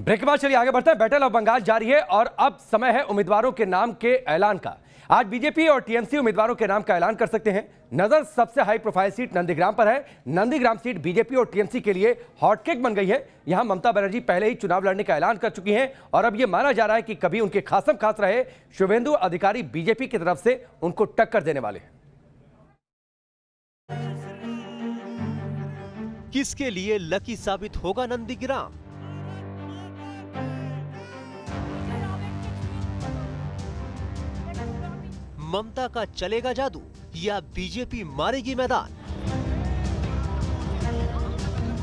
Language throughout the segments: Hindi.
ब्रेक के बाद चलिए आगे बढ़ते हैं। बैटल ऑफ बंगाल जारी है और अब समय है उम्मीदवारों के नाम के ऐलान का। आज बीजेपी और टीएमसी उम्मीदवारों के नाम का ऐलान कर सकते हैं। नजर सबसे हाई प्रोफाइल सीट नंदीग्राम पर है। नंदीग्राम सीट बीजेपी और टीएमसी के लिए हॉटकेक बन गई है। यहां ममता बनर्जी पहले ही चुनाव लड़ने का ऐलान कर चुकी हैं और अब यह माना जा रहा है कि कभी उनके खासम खास रहे शुभेंदु अधिकारी बीजेपी की तरफ से उनको टक्कर देने वाले हैं। किसके लिए लकी साबित होगा नंदीग्राम? ममता का चलेगा जादू या बीजेपी मारेगी मैदान?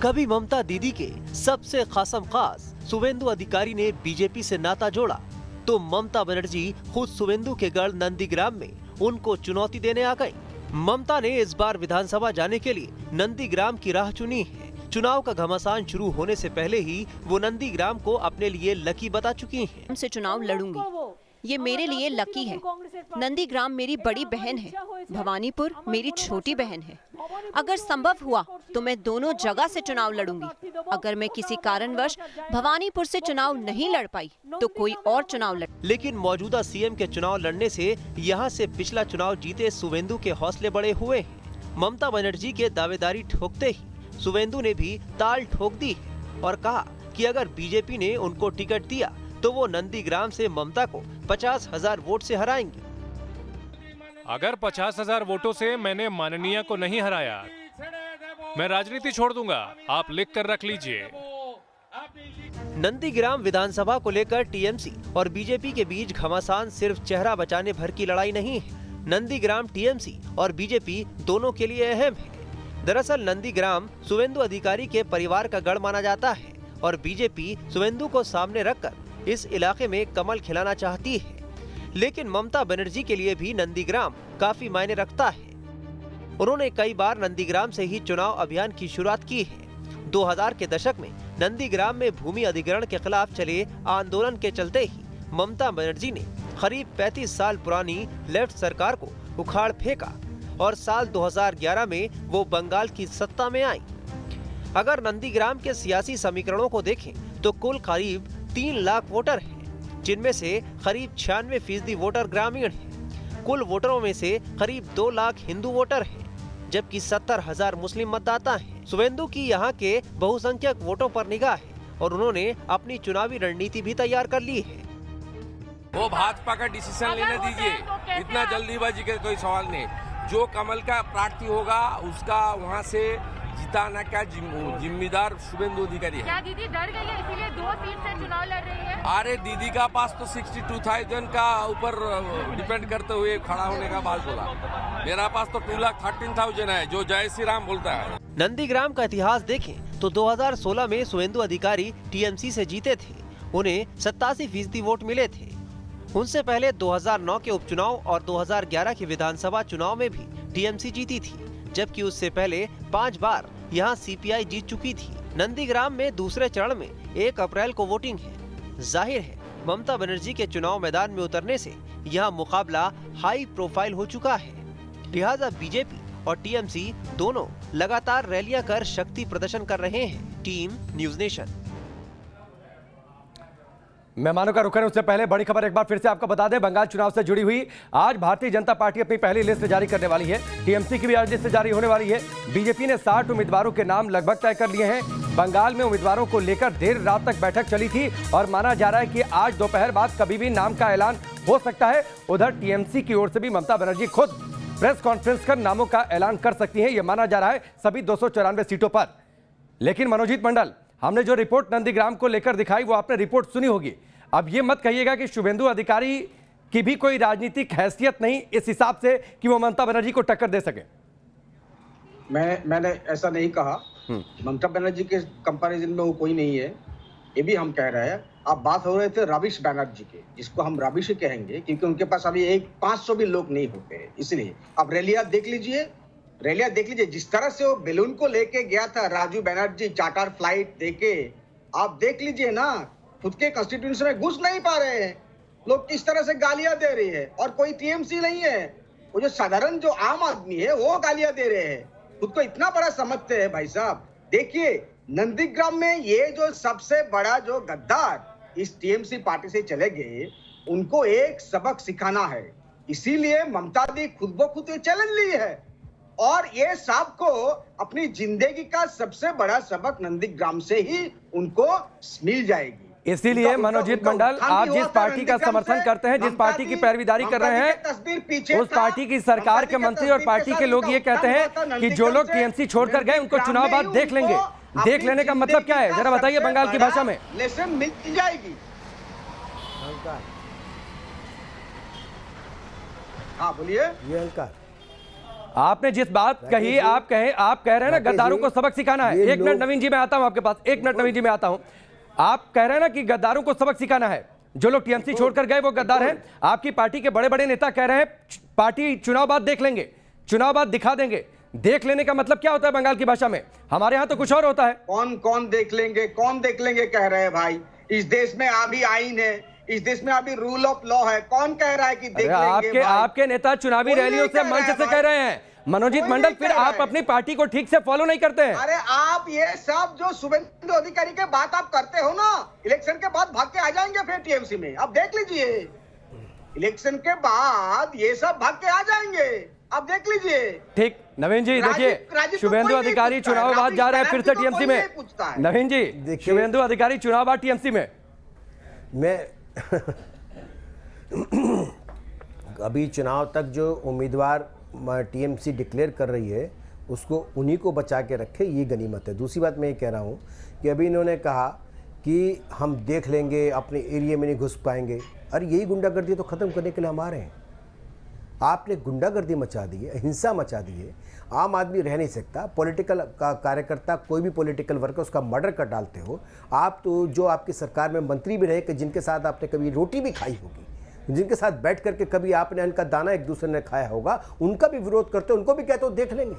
कभी ममता दीदी के सबसे खासम खास शुभेंदु अधिकारी ने बीजेपी से नाता जोड़ा तो ममता बनर्जी खुद शुभेंदु के गढ़ नंदीग्राम में उनको चुनौती देने आ गई। ममता ने इस बार विधानसभा जाने के लिए नंदीग्राम की राह चुनी है। चुनाव का घमासान शुरू होने से पहले ही वो नंदीग्राम को अपने लिए लकी बता चुकी हैं। हमसे चुनाव लड़ूंगी, ये मेरे लिए लकी है। नंदीग्राम मेरी बड़ी बहन है, भवानीपुर मेरी छोटी बहन है। अगर संभव हुआ तो मैं दोनों जगह से चुनाव लड़ूंगी। अगर मैं किसी कारणवश भवानीपुर से चुनाव नहीं लड़ पाई तो कोई और चुनाव लड़। लेकिन मौजूदा सीएम के चुनाव लड़ने से यहां से पिछला चुनाव जीते शुभेंदु के हौसले बड़े हुए हैं। ममता बनर्जी के दावेदारी ठोकते ही शुभेंदु ने भी ताल ठोक दी है और कहा कि अगर बीजेपी ने उनको टिकट दिया तो वो नंदीग्राम से ममता को 50,000 वोट से हराएंगे। अगर 50,000 वोटों से मैंने माननीय को नहीं हराया, मैं राजनीति छोड़ दूंगा। आप लिख कर रख लीजिए। नंदीग्राम विधानसभा को लेकर टीएमसी और बीजेपी के बीच घमासान सिर्फ चेहरा बचाने भर की लड़ाई नहीं है। नंदीग्राम टीएमसी और बीजेपी दोनों के लिए अहम है। दरअसल नंदीग्राम शुभेंदु अधिकारी के परिवार का गढ़ माना जाता है और बीजेपी शुभेंदु को सामने रखकर इस इलाके में कमल खिलाना चाहती है। लेकिन ममता बनर्जी के लिए भी नंदीग्राम काफी मायने रखता है। उन्होंने कई बार नंदीग्राम से ही चुनाव अभियान की शुरुआत की है। 2000 के दशक में नंदीग्राम में भूमि अधिग्रहण के खिलाफ चले आंदोलन के चलते ही ममता बनर्जी ने करीब 35 साल पुरानी लेफ्ट सरकार को उखाड़ फेंका और साल 2011 में वो बंगाल की सत्ता में आई। अगर नंदीग्राम के सियासी समीकरणों को देखें तो कुल करीब 3 लाख वोटर हैं, जिनमें से करीब 96% वोटर ग्रामीण हैं। कुल वोटरों में से करीब 2 लाख हिंदू वोटर हैं, जबकि 70,000 मुस्लिम मतदाता हैं। शुभेंदु की यहां के बहुसंख्यक वोटों पर निगाह है और उन्होंने अपनी चुनावी रणनीति भी तैयार कर ली है। वो भाजपा का डिसीजन लेने दीजिए, इतना जल्दीबाजी का कोई सवाल नहीं। जो कमल का प्रार्थी होगा उसका वहाँ से जिताना का जिम्मेदार शुभेंदु अधिकारी है। क्या दीदी डर गई है इसीलिए 2 सीट से चुनाव लड़ रही है? अरे दीदी का पास तो 62,000 का ऊपर डिपेंड करते हुए खड़ा होने का बात बोला। मेरा पास तो 2,13,000 है, जो जय श्री राम बोलता है। नंदीग्राम का इतिहास देखें तो 2016 में शुभेंदु अधिकारी टीएमसी से जीते थे। उन्हें 87% वोट मिले थे। उनसे पहले 2009 के उपचुनाव और 2011 के विधानसभा चुनाव में भी टीएमसी जीती थी, जबकि उससे पहले 5 बार यहां सीपीआई जीत चुकी थी। नंदीग्राम में दूसरे चरण में 1 अप्रैल को वोटिंग है। जाहिर है ममता बनर्जी के चुनाव मैदान में उतरने से यहां मुकाबला हाई प्रोफाइल हो चुका है। लिहाजा बीजेपी और टीएमसी दोनों लगातार रैलियां कर शक्ति प्रदर्शन कर रहे हैं। Team news nation. मेहमानों का रुख करने उससे पहले बड़ी खबर एक बार फिर से आपको बता दें। बंगाल चुनाव से जुड़ी हुई आज भारतीय जनता पार्टी अपनी पहली लिस्ट जारी करने वाली है। टीएमसी की भी आज लिस्ट जारी होने वाली है। बीजेपी ने 60 उम्मीदवारों के नाम लगभग तय कर लिए हैं। बंगाल में उम्मीदवारों को लेकर देर रात तक बैठक चली थी और माना जा रहा है कि आज दोपहर बाद कभी भी नाम का ऐलान हो सकता है। उधर टीएमसी की ओर से भी ममता बनर्जी खुद प्रेस कॉन्फ्रेंस कर नामों का ऐलान कर सकती है। यह माना जा रहा है सभी 294 सीटों पर। लेकिन मनोजीत मंडल, हमने जो रिपोर्ट नंदीग्राम को लेकर दिखाई वो आपने रिपोर्ट सुनी होगी। अब ये मत कहिएगा कि शुभेंदु अधिकारी की भी कोई राजनीतिक हैसियत नहीं इस हिसाब से कि वो ममता बनर्जी को टक्कर दे सके। मैंने ऐसा नहीं कहा। ममता बनर्जी के कंपैरिजन में वो कोई नहीं है, ये भी हम कह रहे हैं। आप बात हो रहे थे रविश बनर्जी के, जिसको हम रविश क्योंकि उनके पास अभी 500 भी लोग नहीं होते, इसलिए आप रैलियां देख लीजिए। जिस तरह से वो बैलून को लेके गया था राजू बनर्जी, चार्टर फ्लाइट देके, आप देख लीजिए ना, खुद के कॉन्स्टिट्यूएंसी में घुस नहीं पा रहे हैं लोग, किस तरह से गालियां दे रही है। और कोई टीएमसी नहीं है, वो जो साधारण जो आम आदमी है वो गालियां दे रहे हैं। खुद को इतना बड़ा समझते हैं भाई साहब। देखिए नंदीग्राम में ये जो सबसे बड़ा जो गद्दार इस टीएमसी पार्टी से चले गए, उनको एक सबक सिखाना है। इसीलिए ममता दी खुद ब खुद ये चैलेंज ली है और ये साहब को अपनी जिंदगी का सबसे बड़ा सबक नंदीग्राम से ही उनको मिल जाएगी। इसीलिए मनोजीत मंडल, आप जिस पार्टी का समर्थन करते हैं, जिस पार्टी की पैरवीदारी कर रहे हैं, उस पार्टी की सरकार के मंत्री और पार्टी के लोग ये कहते हैं कि जो लोग टीएमसी छोड़कर गए उनको चुनाव बाद देख लेंगे। देख लेने का मतलब क्या है, जरा बताइए बंगाल की भाषा में। लेसन मिल जाएगी। हाँ बोलिए। आपने जिस बात कही, आप कह रहे हैं ना गद्दारों को सबक सिखाना है। एक मिनट नवीन जी, मैं आता हूं आपके पास, एक मिनट नवीन जी, मैं आता हूं। आप कह रहे हैं ना कि गद्दारों को सबक सिखाना है, जो लोग टीएमसी छोड़कर गए वो गद्दार हैं। आपकी पार्टी के बड़े बड़े नेता कह रहे हैं पार्टी चुनाव बाद देख लेंगे, चुनाव बाद दिखा देंगे। देख लेने का मतलब क्या होता है बंगाल की भाषा में? हमारे यहाँ तो कुछ और होता है। कौन देख लेंगे, कौन देख लेंगे कह रहे हैं भाई? इस देश में अभी आईन है, इस देश में अभी रूल ऑफ लॉ है। कौन कह रहा है कि देख लेंगे? आपके नेता चुनावी रैलियों से, मंच से कह रहे हैं। मनोजीत मंडल, फिर आप अपनी पार्टी को ठीक से फॉलो नहीं करते हैं। अरे आप ये सब जो शुभेंदु अधिकारी के बात आप करते हो ना, इलेक्शन के बाद भाग के आ जाएंगे फिर टीएमसी में। आप देख लीजिए, इलेक्शन के बाद ये सब भाग के आ जाएंगे, आप देख लीजिए। ठीक, नवीन जी देखिए, शुभेंदु अधिकारी चुनाव बाद जा रहे हैं फिर से टीएमसी में। नवीन जी, शुभेंदु अधिकारी चुनाव बाद टीएमसी में। मैं अभी चुनाव तक जो उम्मीदवार टीएमसी डिक्लेयर कर रही है उसको उन्हीं को बचा के रखे, ये गनीमत है। दूसरी बात मैं ये कह रहा हूँ कि अभी इन्होंने कहा कि हम देख लेंगे, अपने एरिया में नहीं घुस पाएंगे। अरे यही गुंडागर्दी तो ख़त्म करने के लिए हम आ रहे हैं। आपने गुंडागर्दी मचा दी है, हिंसा मचा दी है। आम आदमी रह नहीं सकता। पॉलिटिकल कार्यकर्ता, कोई भी पॉलिटिकल वर्कर, उसका मर्डर कर डालते हो आप। तो जो आपकी सरकार में मंत्री भी रहे कि जिनके साथ आपने कभी रोटी भी खाई होगी, जिनके साथ बैठ करके कभी आपने उनका दाना एक दूसरे ने खाया होगा, उनका भी विरोध करते हो, उनको भी कहते हो देख लेंगे,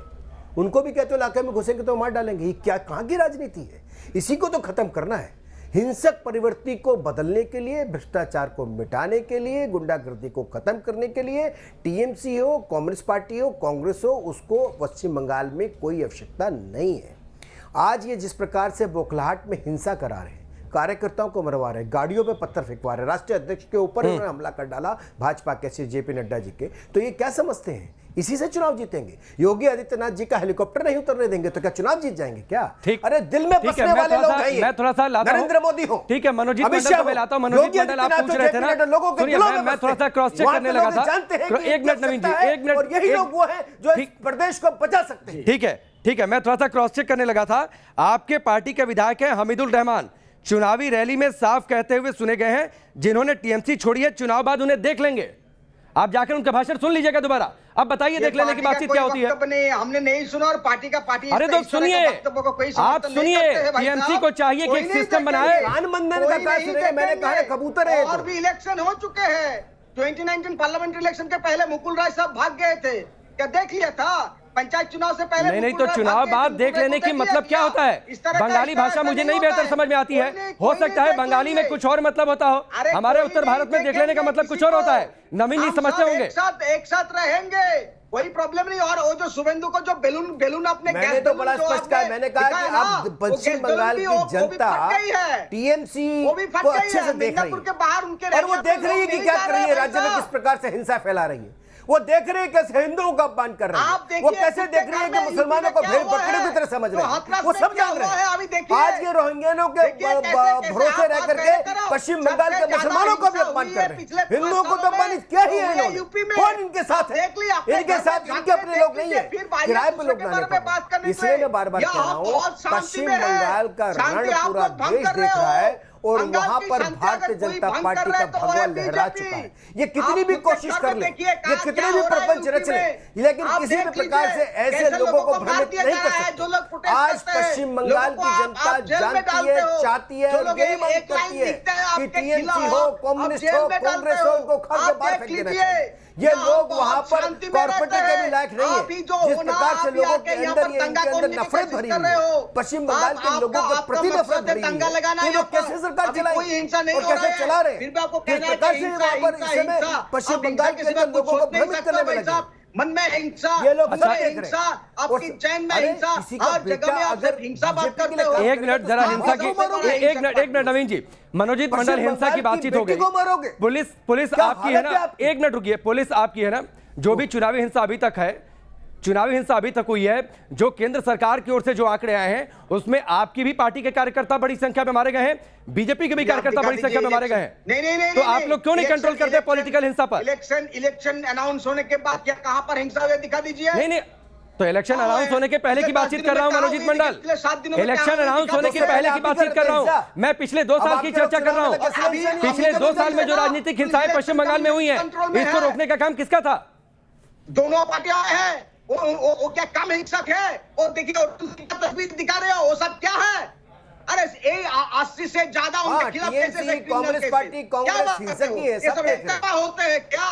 उनको भी कहते हो इलाके में घुसेंगे तो मार डालेंगे। ये क्या, कहाँ की राजनीति है? इसी को तो खत्म करना है। हिंसक प्रवृत्ति को बदलने के लिए, भ्रष्टाचार को मिटाने के लिए, गुंडागर्दी को खत्म करने के लिए टीएमसी हो, कम्युनिस्ट पार्टी हो, कांग्रेस हो, उसको पश्चिम बंगाल में कोई आवश्यकता नहीं है। आज ये जिस प्रकार से बौखलाहट में हिंसा करा रहे हैं, कार्यकर्ताओं को मरवा रहे, गाड़ियों पे पत्थर फेंकवा रहे, राष्ट्रीय अध्यक्ष के ऊपर उन्होंने हमला कर डाला भाजपा के जेपी नड्डा जी के, तो ये क्या समझते हैं इसी से चुनाव जीतेंगे? योगी आदित्यनाथ जी का हेलीकॉप्टर नहीं उतरने देंगे तो क्या चुनाव जीत जाएंगे क्या? ठीक, अरे दिल में बसने वाले लोग हैं। मैं थोड़ा सा लाता हूं, नरेंद्र मोदी हो, ठीक है, मनोजीत मंडल को मैं लाता हूं। मनोजीत मंडल, आप पूछ रहे थे ना, सुनिए, मैं थोड़ा सा क्रॉस चेक करने लगा था। एक मिनट नवीन जी, एक मिनट। और यही लोग वो हैं जो इस प्रदेश को बचा सकते हैं। ठीक है, मैं थोड़ा सा क्रॉस चेक करने लगा था। आपके पार्टी के विधायक हैं हमीदुल रहमान, चुनावी रैली में साफ कहते हुए सुने गए हैं जिन्होंने टीएमसी छोड़ी है चुनाव बाद उन्हें देख लेंगे। आप जाकर उनका भाषण सुन लीजिएगा दोबारा। अब बताइए देख लेने की बातचीत क्या होती है। हमने नहीं सुना और पार्टी का पार्टी। अरे तो सुनिए, आप सुनिए, टीएमसी को चाहिए कि एक सिस्टम बनाए। मैंने कहा कबूतर है। और भी इलेक्शन हो चुके हैं। 2019 पार्लियामेंट्री इलेक्शन के पहले मुकुल राय साहब भाग गए थे, क्या देख लिया था? पंचायत चुनाव से पहले नहीं, तो चुनाव बाद देख लेने की मतलब क्या होता है? बंगाली भाषा मुझे नहीं बेहतर समझ में आती है, हो सकता है बंगाली में कुछ और मतलब होता हो, हमारे उत्तर भारत में देख लेने का मतलब कुछ और होता है। नवीन जी समझते होंगे। एक साथ रहेंगे, कोई प्रॉब्लम नहीं। और वो जो शुभेंदु को जो बेलून अपने, मैंने तो बड़ा स्पष्ट कहा, मैंने कहा कि अब पश्चिम बंगाल की जनता टीएमसी को अच्छे से देख रही है, और वो देख रही है कि क्या कर रही है, राज्य में किस प्रकार से हिंसा फैला रही है। वो देख रहे हैं कैसे हिंदुओं का अपमान कर रहे हैं, वो कैसे देख रहे हैं कि मुसलमानों को भेड़ बकरे की तरह समझ रहे हैं, वो सब जान रहे हैं। आज ये रोहिंग्याओं के भरोसे रह करके पश्चिम बंगाल के मुसलमानों को भी अपमान कर रहे हैं। हिंदुओं को तो अपमानित क्या ही है इन्होंने? कौन इनके साथ है? इनके साथ इनके अपने लोग नहीं है, किराए पे लोग लाने पड़े। इसलिए मैं बार बार कह रहा हूँ, पश्चिम बंगाल का रण पूरा देश देख रहा है और वहां पर भारतीय जनता पार्टी का भगवा लहरा चुका है। ये कितनी भी कोशिश कर ले, ये कितने भी प्रपंच रच ले, लेकिन किसी भी प्रकार से ऐसे लोगों को भ्रमित नहीं कर सकते। आज पश्चिम बंगाल की जनता जानती है, चाहती है और यही मांग करती है कि टीएमसी हो, कम्युनिस्ट हो, कांग्रेस हो, उनको खा के बाहर फेंक देना चाहिए। ये लोग वहां पर कॉर्पोरेट के भी लायक नहीं है। जिस प्रकार से लोगों के अंदर ये इनके अंदर नफरत भरी हुई है, पश्चिम बंगाल के लोगों के प्रति नफरत भरी हुई है, ये लोग कैसे सरकार चलाएंगे और कैसे चला रहे हैं? जिस प्रकार से वहां पर इस समय पश्चिम बंगाल के अंदर लोगों को भ्रमित करने में लगे, मन में हिंसा, ये लोग मन अच्छा में देख रहे हैं। हिंसा, आपकी और- चैन में अरे हिंसा, किसी का हर बेटा जगह में आप अगर सिर्फ हिंसा बात बीजेपी के करते लिए हो। एक मिनट जरा हिंसा की एक मिनट नवीन जी, मनोजीत पश्चिम मंडल हिंसा बंगाल की बातचीत हो बेटी गई। को मारोगे? पुलिस क्या आपकी है हालत ना, है आपकी? एक मिनट रुकिए, पुलिस आपकी है ना, जो भी चुनावी हिंसा अभी तक है, चुनावी हिंसा अभी तक हुई है, जो केंद्र सरकार की ओर से जो आंकड़े आए हैं उसमें आपकी भी पार्टी के कार्यकर्ता बड़ी संख्या में मारे गए हैं, बीजेपी के भी कार्यकर्ता बड़ी संख्या में मारे गए हैं। नहीं, तो आप लोग क्यों नहीं कंट्रोल करते पॉलिटिकल हिंसा पर? इलेक्शन अनाउंस होने के बाद क्या कहां पर हिंसा हुई दिखा दीजिए। नहीं, तो इलेक्शन अनाउंस होने के पहले की बातचीत कर रहा हूं मनोजीत मंडल, इलेक्शन अनाउंस होने के पहले की बातचीत कर रहा हूं मैं, पिछले 2 साल की चर्चा कर रहा हूं। पिछले 2 साल में जो राजनीतिक हिंसाएं पश्चिम बंगाल में हुई हैं, इसको रोकने का काम किसका था? दोनों पार्टियां हैं, वो क्या कम हिंसक है? और देखिए तस्वीर दिखा रहे हो, वो सब क्या है? अरे 80 से ज्यादा उनके खिलाफ कांग्रेस पार्टी, कांग्रेस हिंसक ही है, सब एक तरफा होते हैं क्या?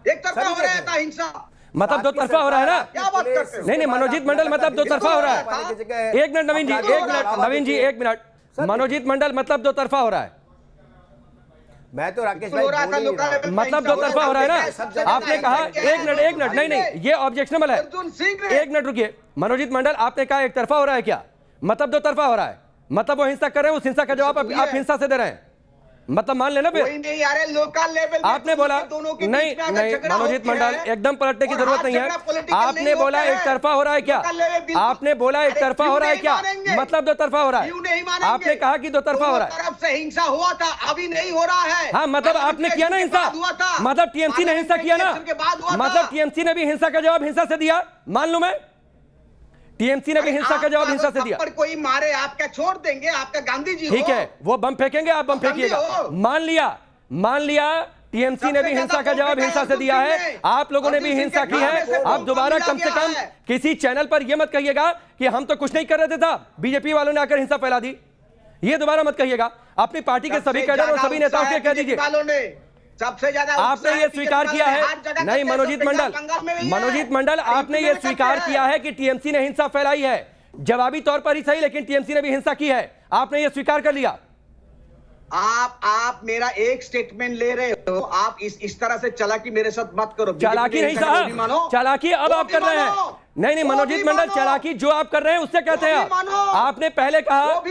एक तरफा हो रहा था हिंसा, मतलब दो तरफा हो रहा है ना? क्या बात करते हो? नहीं मनोजीत मंडल, मतलब दो तरफा हो रहा है। एक मिनट नवीन जी, एक मिनट मनोजीत मंडल, मतलब दो तरफा हो रहा है। मैं तो राकेश भाई बोल ही रहा हूं। मतलब दो तरफा हो रहा है ना? आपने कहा एक मिनट नहीं, ये ऑब्जेक्शनेबल है। एक मिनट रुकिए मनोजीत मंडल, आपने कहा एक तरफा हो रहा है क्या? मतलब दो तरफा हो रहा है, मतलब वो हिंसा कर रहे हैं, उस हिंसा का जवाब आप हिंसा से दे रहे हैं, मतलब मान लेना फिर। नहीं यार, लोकल लेवल आपने बोला नहीं मनोजीत मंडल, एकदम पलटने की जरूरत नहीं है। आपने बोला एक तरफा हो रहा है क्या? आपने बोला एक तरफा हो रहा है क्या? मतलब दो तरफा हो रहा है। आपने कहा कि दो तरफा हो रहा है। तरफ से हिंसा हुआ था, अभी नहीं हो रहा है। हाँ, मतलब आपने किया ना हिंसा, मतलब टीएमसी ने हिंसा किया ना, मतलब टीएमसी ने भी हिंसा का जवाब हिंसा से दिया, मान लूं मैं। टीएमसी ने भी हिंसा का जवाब हिंसा से दिया। पर कोई मारे आप क्या छोड़ देंगे? आपका गांधी जी ठीक है, वो बम फेंकेंगे, आप बम फेंकिएगा, मान लिया टीएमसी ने भी हिंसा का जवाब हिंसा से दिया है, आप लोगों ने भी हिंसा की है। आप दोबारा कम से कम किसी चैनल पर यह मत कहिएगा कि हम तो कुछ नहीं कर रहे थे, था बीजेपी वालों ने आकर हिंसा फैला दी, ये दोबारा मत कहिएगा। अपनी पार्टी के सभी कैडर और सभी नेताओं से कह दीजिए, सबसे ज्यादा आपने ये स्वीकार किया है। नहीं मनोजीत मंडल, आपने ये स्वीकार किया है कि टीएमसी ने हिंसा फैलाई है, जवाबी तौर पर ही सही, लेकिन टीएमसी ने भी हिंसा की है, आपने ये स्वीकार कर लिया। आप मेरा एक स्टेटमेंट ले रहे हो, आप इस तरह से चालाकी मेरे साथ मत करो। चालाकी नहीं साहब, चालाकी अब आप कर रहे हैं। नहीं मनोजीत मंडल, चालाकी जो आप कर रहे हैं उससे कहते हैं। आपने पहले कहा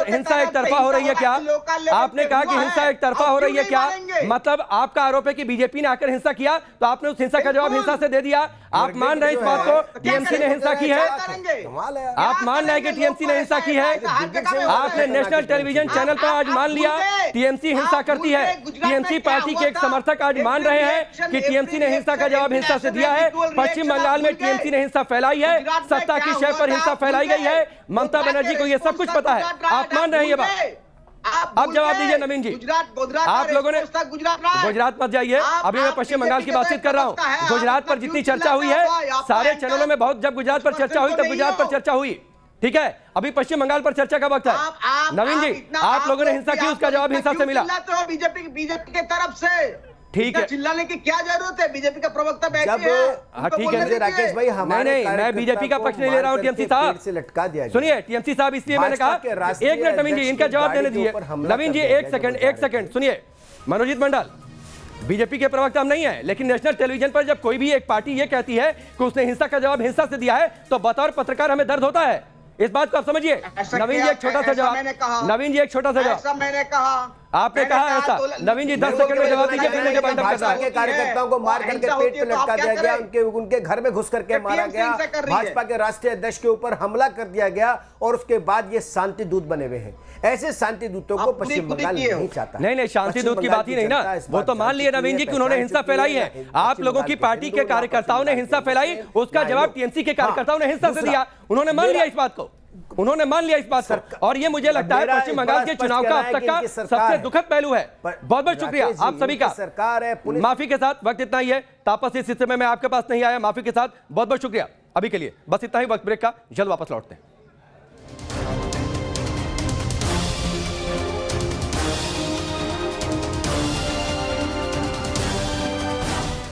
हिंसा एक तरफा हो रही है क्या? आपने कहा कि हिंसा एक तरफा हो रही है क्या? मतलब आपका आरोप है कि बीजेपी ने आकर हिंसा किया, तो आपने उस हिंसा का जवाब हिंसा से दे दिया। आप मान रहे हैं इस बात को, टीएमसी ने हिंसा की है? आप मान रहे हैं कि टीएमसी ने हिंसा की है? आपने नेशनल टेलीविजन चैनल पर आज मान लिया टीएमसी हिंसा करती है। टीएमसी पार्टी के एक समर्थक आज मान रहे हैं कि टीएमसी ने हिंसा का जवाब हिंसा से दिया है। पश्चिम बंगाल में टीएमसी ने हिंसा फैलाई है, सत्ता की शय पर हिंसा फैलाई गई है, ममता बनर्जी को यह सब कुछ पता है, आप मान रहे हैं ये बात? अब जवाब दीजिए नवीन जी। आप लोगों ने गुजरात मत जाइए, अभी मैं पश्चिम बंगाल की बातचीत कर रहा हूं। गुजरात पर जितनी चर्चा हुई है, सारे चैनलों में बहुत, जब गुजरात पर चर्चा हुई तब गुजरात पर चर्चा हुई, ठीक है? अभी पश्चिम बंगाल पर चर्चा का वक्त है। नवीन जी, आप लोगों ने हिंसा की, उसका जवाब हिंसा से मिला। बीजेपी की तरफ से ठीक है, चिल्लाने की क्या जरूरत है? बीजेपी का प्रवक्ता बैठे हैं, हाँ ठीक है राकेश भाई, हमारे मैं बीजेपी का पक्ष नहीं ले रहा हूं। टीएमसी साहब से लटका दिया, सुनिए टीएमसी साहब, इसलिए मैंने कहा एक मिनट नवीन जी, इनका जवाब देने दीजिए। नवीन जी एक सेकंड सुनिए। मनोजीत मंडल, बीजेपी के प्रवक्ता हम नहीं है, लेकिन नेशनल टेलीविजन पर जब कोई भी एक पार्टी ये कहती है कि उसने हिंसा का जवाब हिंसा से दिया है, तो बतौर पत्रकार हमें दर्द होता है। इस बात को आप समझिए। नवीन जी एक छोटा सा जवाब, नवीन जी एक छोटा सा जवाब। ऐसा मैंने कहा, आपने कहा ऐसा। नवीन जी 10 सेकंड में जवाब दीजिए, फिर मुझे बाइंड अप करना भाजपा के कार्यकर्ताओं को मार करके पेट पे लटका दिया गया, उनके घर में घुस करके मारा गया, भाजपा के राष्ट्रीय अध्यक्ष के ऊपर हमला कर दिया गया, और उसके बाद ये शांति दूत बने हुए हैं। ऐसे शांति दूतों को पश्चिम बंगाल नहीं चाहता। नहीं शांति दूत की बात ही नहीं ना, वो तो मान लिया नवीन जी कि उन्होंने हिंसा फैलाई है। आप लोगों की पार्टी के कार्यकर्ताओं ने हिंसा फैलाई, उसका जवाब टीएमसी के कार्यकर्ताओं ने हिंसा से दिया। उन्होंने मान लिया इस बात को, और ये मुझे लगता है पश्चिम बंगाल के चुनाव का अब तक का सबसे दुखद पहलू है। बहुत बहुत शुक्रिया आप सभी का। सरकार है, माफी के साथ वक्त इतना ही है। तापस इस हिस्से में मैं आपके पास नहीं आया, माफी के साथ बहुत बहुत शुक्रिया। अभी के लिए बस इतना ही, वक्त ब्रेक का, जल्द वापस लौटते हैं।